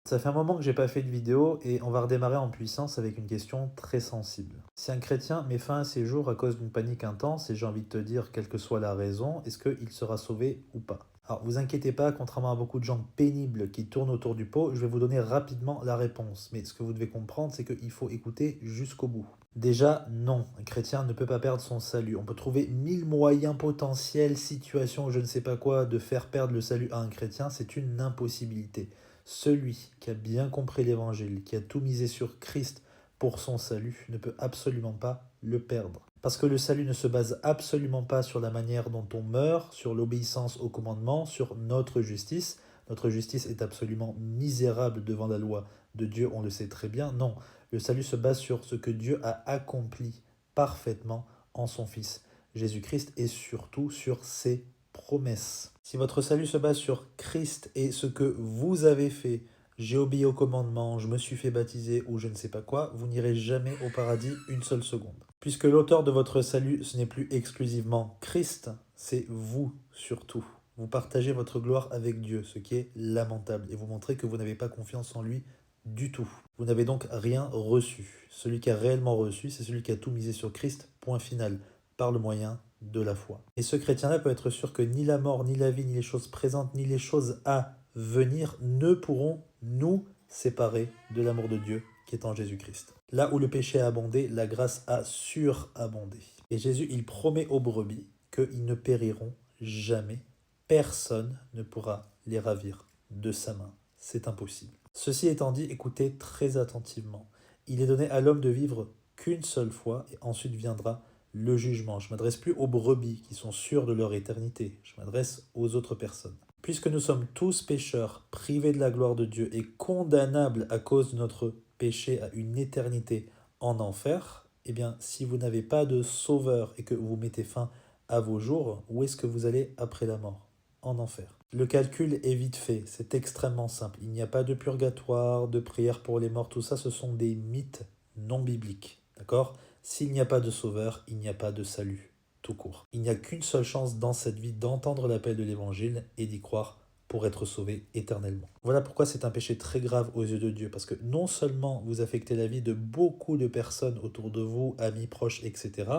Ça fait un moment que j'ai pas fait de vidéo et on va redémarrer en puissance avec une question très sensible. Si un chrétien met fin à ses jours à cause d'une panique intense, et j'ai envie de te dire, quelle que soit la raison, est-ce qu'il sera sauvé ou pas? Alors, vous inquiétez pas, contrairement à beaucoup de gens pénibles qui tournent autour du pot, je vais vous donner rapidement la réponse. Mais ce que vous devez comprendre, c'est qu'il faut écouter jusqu'au bout. Déjà, non, un chrétien ne peut pas perdre son salut. On peut trouver 1000 moyens potentiels, situations, je ne sais pas quoi, de faire perdre le salut à un chrétien, c'est une impossibilité. Celui qui a bien compris l'évangile, qui a tout misé sur Christ pour son salut, ne peut absolument pas le perdre. Parce que le salut ne se base absolument pas sur la manière dont on meurt, sur l'obéissance au commandement, sur notre justice. Notre justice est absolument misérable devant la loi de Dieu, on le sait très bien. Non, le salut se base sur ce que Dieu a accompli parfaitement en son Fils Jésus-Christ et surtout sur ses promesses. Si votre salut se base sur Christ et ce que vous avez fait, j'ai obéi au commandement, je me suis fait baptiser ou je ne sais pas quoi, vous n'irez jamais au paradis une seule seconde. Puisque l'auteur de votre salut, ce n'est plus exclusivement Christ, c'est vous surtout. Vous partagez votre gloire avec Dieu, ce qui est lamentable, et vous montrez que vous n'avez pas confiance en lui du tout. Vous n'avez donc rien reçu. Celui qui a réellement reçu, c'est celui qui a tout misé sur Christ, point final, par le moyen de la foi. Et ce chrétien-là peut être sûr que ni la mort, ni la vie, ni les choses présentes, ni les choses à venir ne pourront nous séparer de l'amour de Dieu qui est en Jésus-Christ. Là où le péché a abondé, la grâce a surabondé. Et Jésus, il promet aux brebis qu'ils ne périront jamais. Personne ne pourra les ravir de sa main. C'est impossible. Ceci étant dit, écoutez très attentivement. Il est donné à l'homme de vivre qu'une seule fois et ensuite viendra le jugement. Je m'adresse plus aux brebis qui sont sûres de leur éternité. Je m'adresse aux autres personnes. Puisque nous sommes tous pécheurs, privés de la gloire de Dieu et condamnables à cause de notre péché à une éternité en enfer, eh bien, si vous n'avez pas de sauveur et que vous mettez fin à vos jours, où est-ce que vous allez après la mort? En enfer. Le calcul est vite fait, c'est extrêmement simple. Il n'y a pas de purgatoire, de prière pour les morts, tout ça, ce sont des mythes non bibliques. D'accord? S'il n'y a pas de sauveur, il n'y a pas de salut, tout court. Il n'y a qu'une seule chance dans cette vie d'entendre l'appel de l'évangile et d'y croire pour être sauvé éternellement. Voilà pourquoi c'est un péché très grave aux yeux de Dieu, parce que non seulement vous affectez la vie de beaucoup de personnes autour de vous, amis, proches, etc.,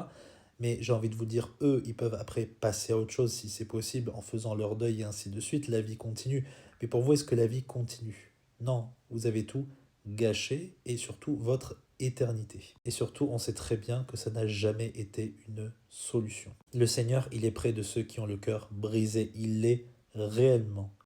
mais j'ai envie de vous dire, eux, ils peuvent après passer à autre chose si c'est possible, en faisant leur deuil et ainsi de suite. La vie continue. Mais pour vous, est-ce que la vie continue? Non, vous avez tout gâché et surtout votre éternité. Et surtout, on sait très bien que ça n'a jamais été une solution. Le Seigneur, il est près de ceux qui ont le cœur brisé. Il l'est réellement.